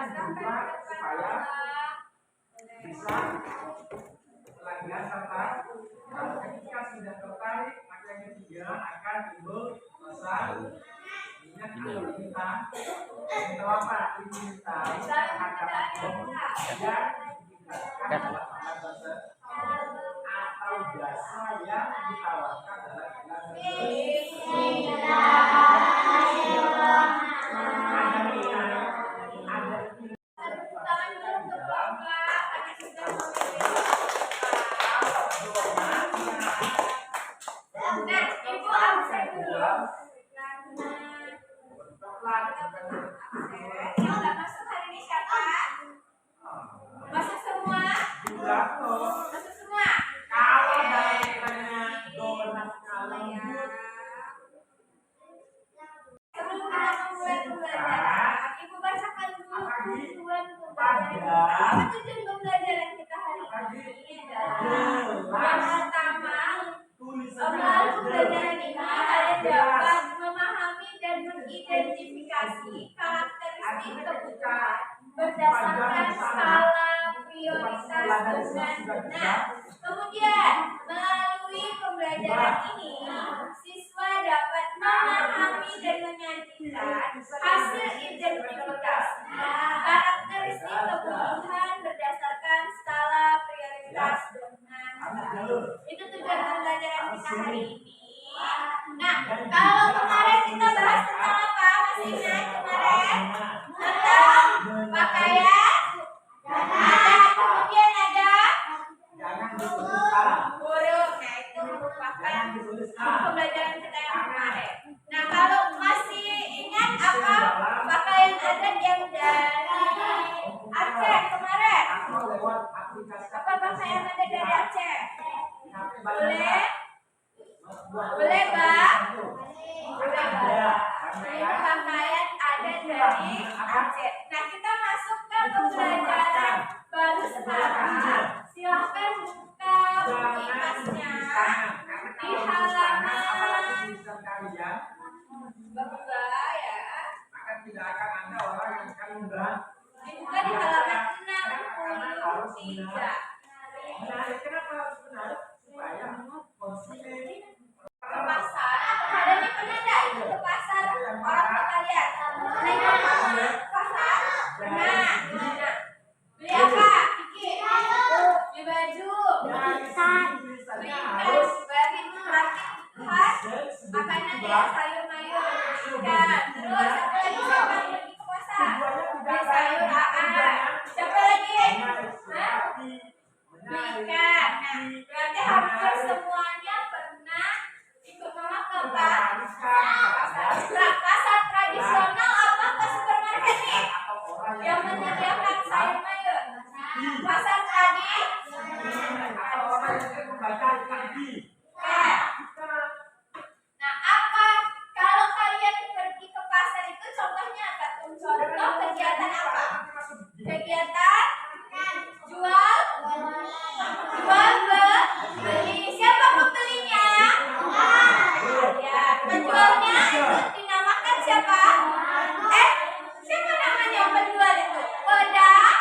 supaya bisa pelatihan serta ketika sudah tertarik maka yang ketiga akan timbul rasa minat kita atau apa kita dan atau jasa yang ditawarkan dalam identifikasi karakteristik kebutuhan berdasarkan skala prioritas dengan benar. Kemudian, melalui pembelajaran ini, siswa dapat memahami dan menyajikan hasil identifikasi karakteristik kebutuhan berdasarkan skala prioritas dengan benar. Itu tujuan pembelajaran kita hari ini. Nah, kalau kemarin kita bahas tentang apa? Masih ingat kemarin? Tentang pakaian. Ada, kemudian ada burung. Nah, itu merupakan pembelajaran kita yang kemarin. Nah, kalau masih ingat apa pakaian adat yang dari Aceh kemarin? Apa pakaian adat dari Aceh? Boleh? Boleh, Bang? Boleh, Bang. Ini pakaian adat dari Aceh. Nah, kita masuk ke pembelajaran baru sekarang. Silahkan buka buku kelasnya di halaman berubah ya. Akan tidak akan ada orang yang akan membahas. Dibuka di halaman 63. Menarik, kenapa harus menarik? Supaya konsumen Ke pasar, ada di pernah enggak itu ke pasar orang tua kalian? Pasar? Nah, gimana? Beli apa? Kiki? Beli baju? Beli tas? Beli khas? Makanan ya, sayur mayur, ikan. Terus apa lagi siapa yang pergi ke pasar? Beli sayur siapa lagi? Hah? Beli ikan. Nah, berarti hampir semuanya pernah ikut mama ke pasar tradisional apa ke supermarket nih yang menyediakan sayur mayur? Pasar Nah, apa kalau kalian pergi ke pasar itu contohnya apa? Contoh kegiatan apa? Kegiatan jual beli. Siapa pembelinya? Ya, penjualnya dinamakan siapa? Siapa namanya penjual itu? Pedagang.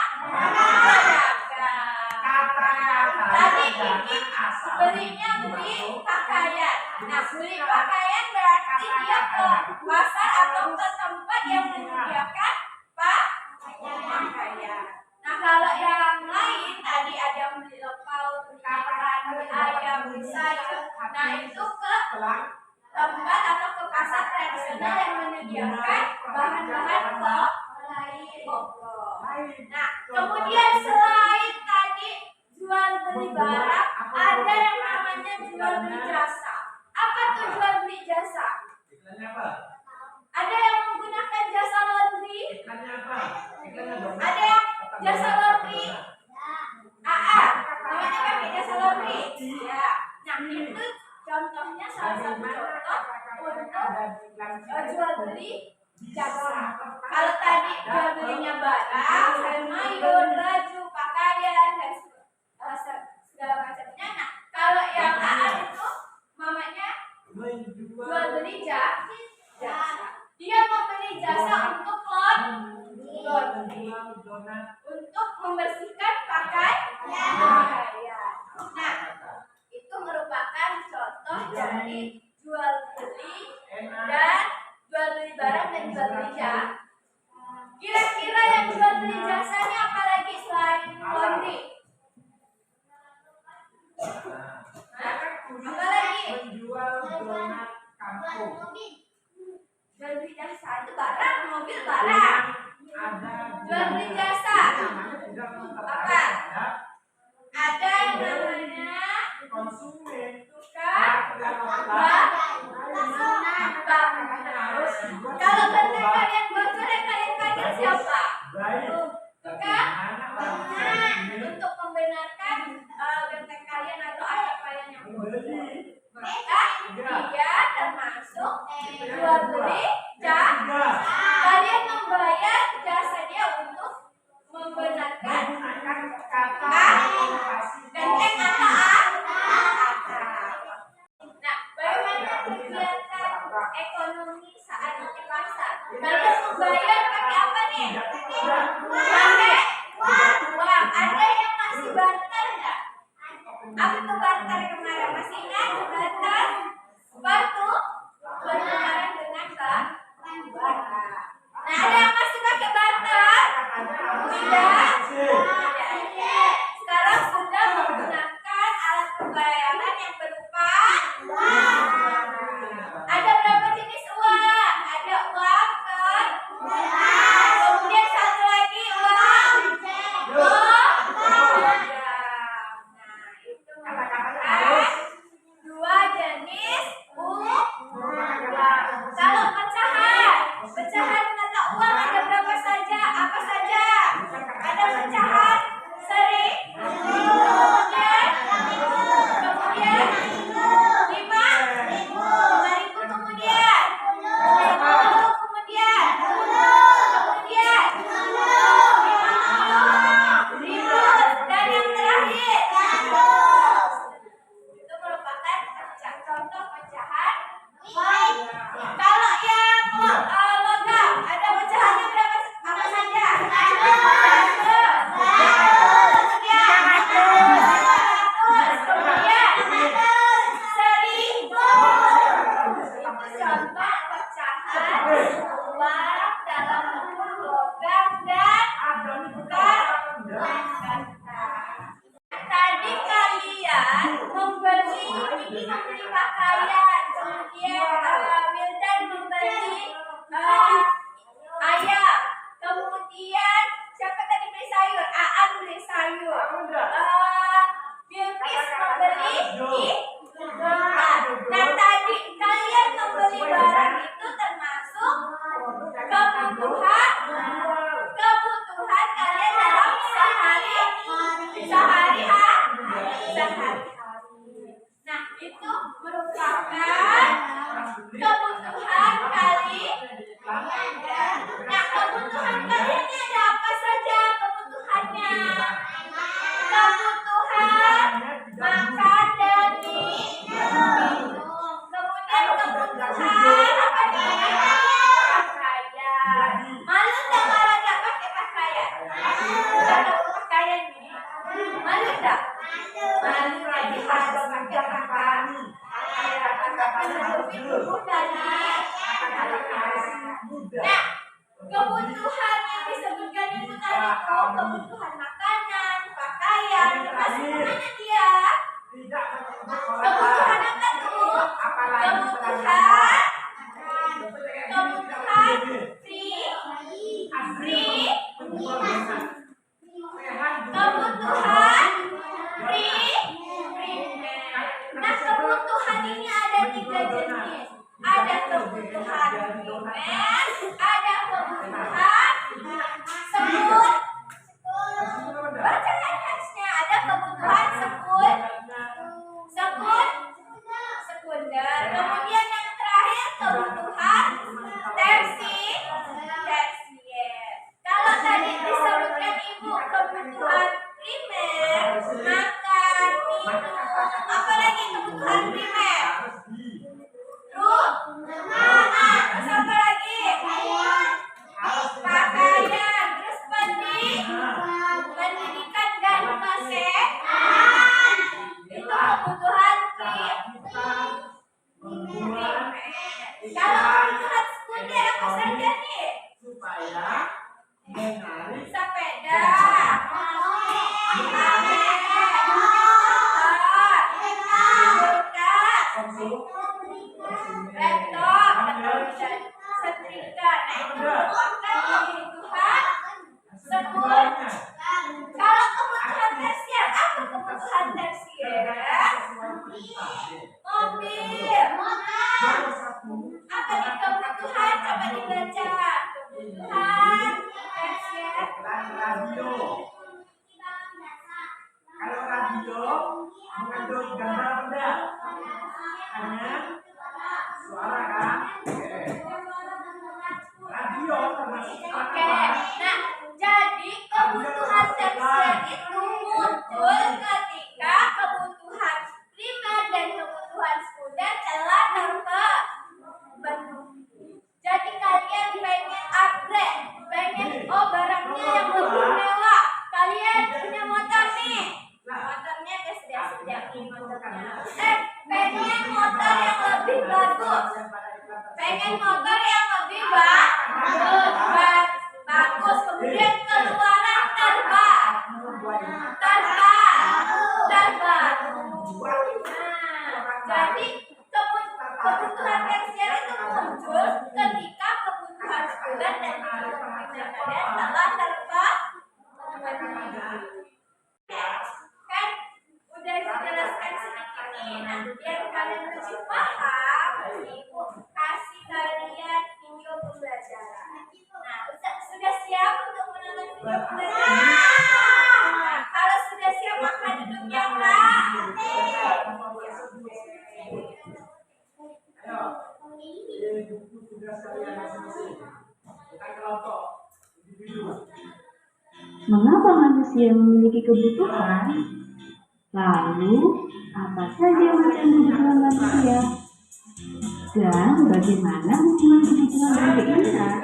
Tadi ini belinya beli pakaian. Nah, beli pakaian berarti dia ke pasar atau ke tempat yang menyediakan pakaian. Nah, kalau yang lain tadi ada yang beli lepau, beli ikan, beli ayam, beli sayur. Nah, itu ke tempat atau ke pasar tradisional yang menyediakan bahan-bahan pokok. Nah, kemudian selain tadi jual beli barang, ada yang namanya jual beli jasa. Apa tuh jual beli jasa? Ada yang menggunakan jasa laundry? Ada yang jasa laundry? Namanya pakai jasa laundry? Ya. Nah, itu contohnya salah satu contoh untuk jual beli jasa. Kalau tadi jual belinya barang, sayur mayur, baju, pakaian, dan segala macamnya. Nah, kalau yang itu mamanya jual beli jasa. Dia membeli jasa untuk laundry. untuk membersihkan pakaian. Nah, itu merupakan contoh dari jual beli dan jual beli barang dan jual beli jasa. Kira-kira yang jual beli jasanya apa lagi selain laundry? Apa lagi? Menjual donat kampung. Jual beli jasa itu barang, mobil barang. Jual beli jasa apa? Ada yang namanya konsumen. tukang bank. Kalau benar kalian bocor yang kalian panggil siapa? Tukang bank. Untuk membenarkan bentek kalian atau apa kalian yang bocor. Maka dia termasuk jual beli jasa. Kalian membayar jasa dia untuk membenarkan benteng atau Nah, bagaimana kegiatan ekonomi saat di pasar? Kalian membayar pakai apa nih? Pakai uang. Ada yang masih barter nggak? Apa tuh barter kemarin? Masih ingat barter? Pertukaran dengan barang. Nah, ada yang masih pakai barter? Tidak. Sekarang sudah menggunakan alat pembayaran yang berupa ada berapa jenis uang? Ada uang kemudian satu lagi uang Nah, itu merupakan dua jenis uang. Kalau pecahan mata uang ada berapa saja? Apa saja? Ada pecahan sering, kemudian 5.000, kemudian 10, kemudian 5.000, dan yang terakhir itu merupakan contoh pecahan. Kalau yang logam ada pecahannya berapa? Apa saja? 500, kemudian 1.000. Itu contoh pecahan uang dalam bentuk logam dan kertas. Tadi kalian membeli pakaian, kemudian Wildan membeli ayam, kemudian siapa tadi beli sayur? Aan beli sayur. Bilkis membeli ikan. Nah, tadi kalian membeli barang itu termasuk kebutuhan kalian dalam sehari-hari. Nah, itu merupakan kebutuhan kalian. Nah, kebutuhan kalian ini ada apa saja kebutuhannya? Kebutuhan makan dan minum. Kemudian kebutuhan apa nih? Pakaian. Malu nggak kalau nggak pakai pakaian? Pakaian ini. Malu nggak? Malu jadi harus pakai pakaian. Nah, kebutuhan yang disebutkan itu tadi itu kebutuhan makanan, pakaian, masih mana dia? Kebutuhan apa tuh? Kebutuhan free, kebutuhan primer. Nah, kebutuhan ini ada 3 jenis. Ada kebutuhan primer, ada kebutuhan baca teksnya, ada kebutuhan Jawabannya. Kalau kebutuhan tersier, apa kebutuhan tersier? Mobil. Apa nih kebutuhan? Coba dibaca. Kebutuhan tersier. Radio. Kalau radio mengandung gambar benda, hanya suara kan? Radio termasuk Oke, nah jadi kebutuhan tersier itu muncul ketika kebutuhan primer dan kebutuhan sekunder telah terpenuhi. Jadi kalian pengen upgrade, pengen barangnya yang lebih mewah. Kalian punya motor nih, motornya sudah sediain motornya. Pengen motor yang lebih bagus, pengen motor yang lebih bagus, kemudian keluaran terbaru. Jadi kebutuhan tersier itu muncul ketika kebutuhan sekunder dan kebutuhan primer kalian telah terpenuhi. Kan udah dijelaskan sedikit nih. Nah, biar kalian lebih paham, Ibu kasih kalian video pembelajaran. Nah, sudah siap untuk menonton video pembelajaran? Nah, kalau sudah siap maka duduk ya, Kak. Ayo, ini buku tugas kalian masing-masing. Kita kelompok individu. Mengapa manusia memiliki kebutuhan? Lalu, apa saja macam kebutuhan manusia? Dan bagaimana hubungan kebutuhan dengan keinginan?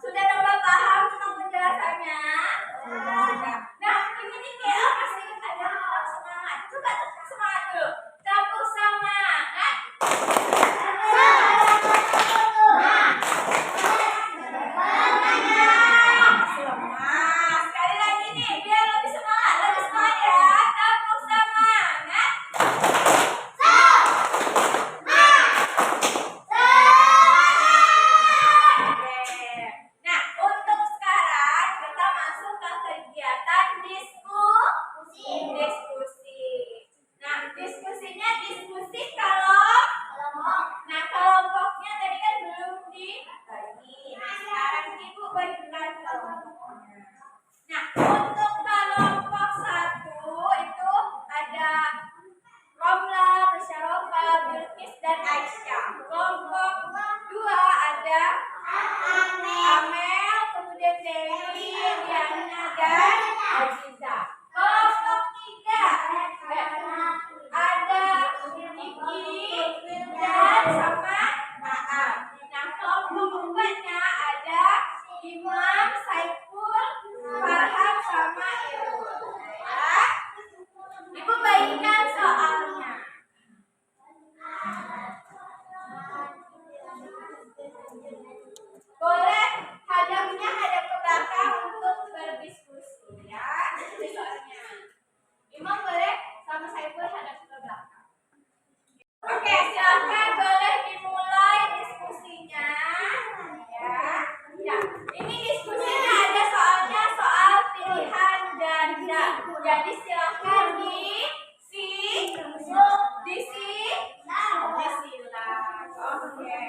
Sudah dapat paham tentang penjelasannya? Nah, ini nih kayak apa sih? Ada orang semangat. Coba semangat dulu. Tepuk semangat. Semangat. Sekali lagi nih, biar lebih semangat. Lebih semangat ya. Tepuk semangat. Nah, untuk sekarang kita masuk ke kegiatan diskusi. Nah, diskusinya diskusi nah kelompoknya tadi kan belum dibagi. Nah, sekarang Ibu bagikan kelompoknya. Nah, untuk kelompok 1 itu ada Romla, Musyarofa, Bilqis, dan Aisyah. Kelompok 2 ada Amel, kemudian Dewi, Diana, dan Aziza. Kelompok 3 ada Niki, Wildan, sama Aan. Nah, kelompok 4-nya ada Imam, Saiful, Farhan, sama Irul. Ya. Ibu bagikan soalnya. Boleh hadapnya hadap ke belakang untuk berdiskusi ya. Ini soalnya. Imam boleh sama Saiful hadap ke belakang. Oke, silakan boleh dimulai diskusinya. Ya. Ya, ini diskusinya ada soalnya soal pilihan ganda. Jadi silakan disilang. Oke.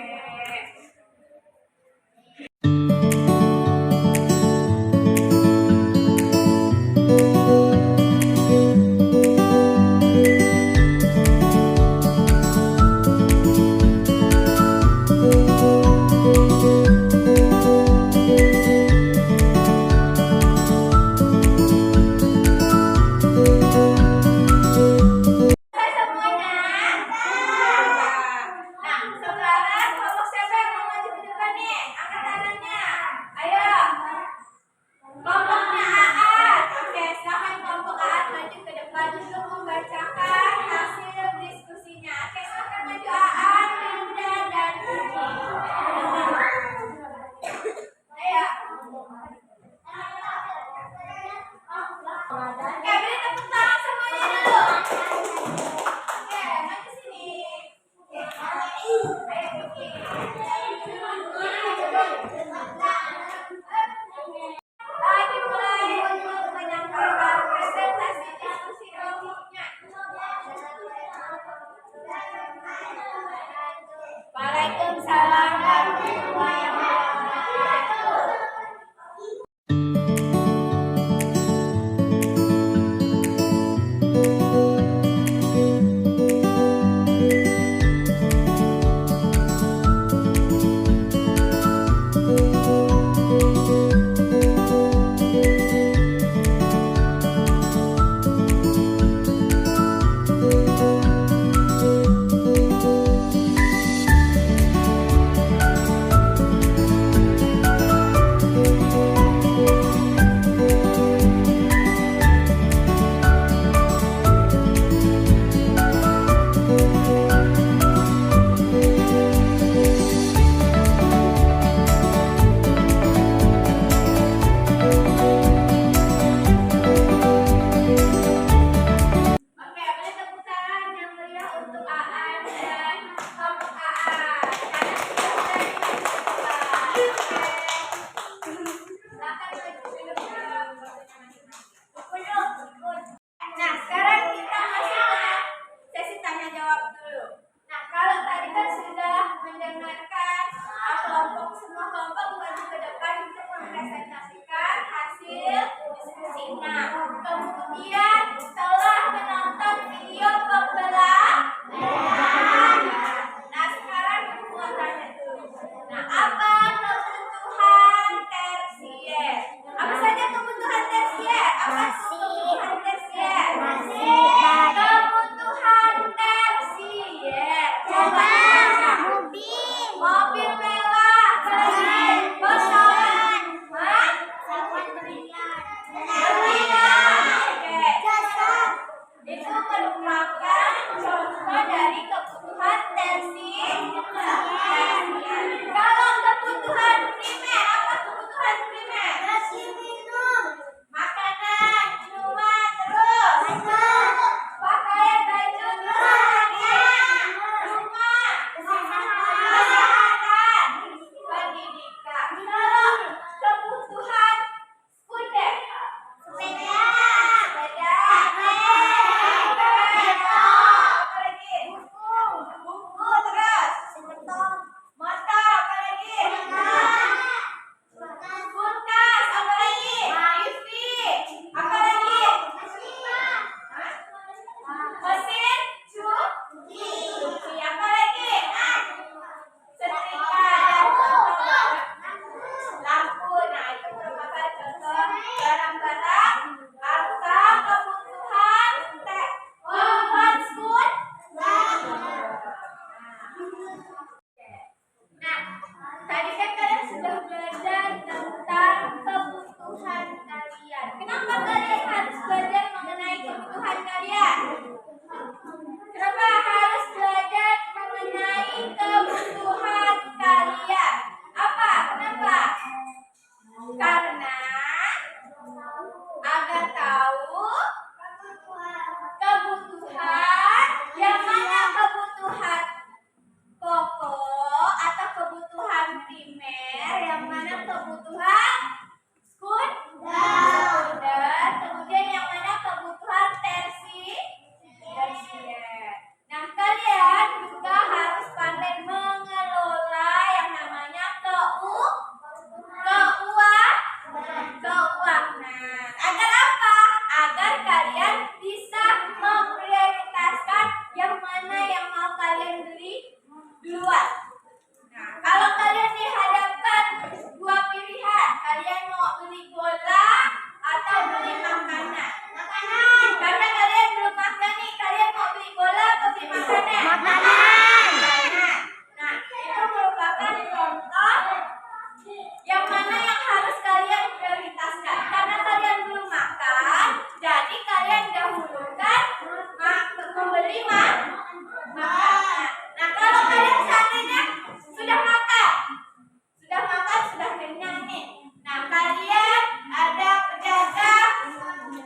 memberi makanan. Nah, kalau kalian seandainya sudah makan, sudah kenyang nih. Nah, kalian ada pedagang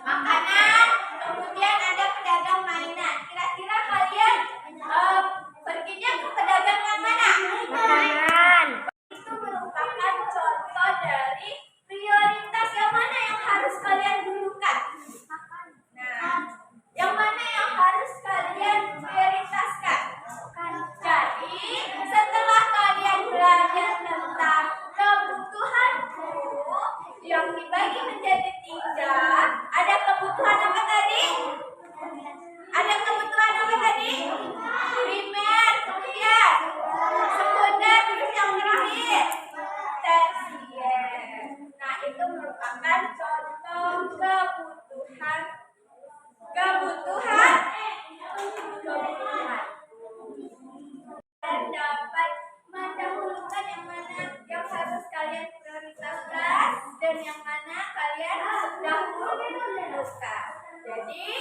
makanan, kemudian ada pedagang mainan. Kira-kira kalian perginya ke pedagang yang mana? Makanan. Itu merupakan contoh dari prioritas yang mana yang harus kalian dulukan. Nah, yang mana yang harus kalian prioritaskan? Jadi, setelah kalian belajar tentang kebutuhanku yang dibagi menjadi 3, ada kebutuhan apa tadi? Ada kebutuhan apa tadi? Primer, kemudian sekunder, terus yang terakhir tersier. Nah, itu merupakan contoh kebutuhan. Dan dapat mendahulukan yang mana yang harus kalian prioritaskan dan yang mana kalian dahulukan. Jadi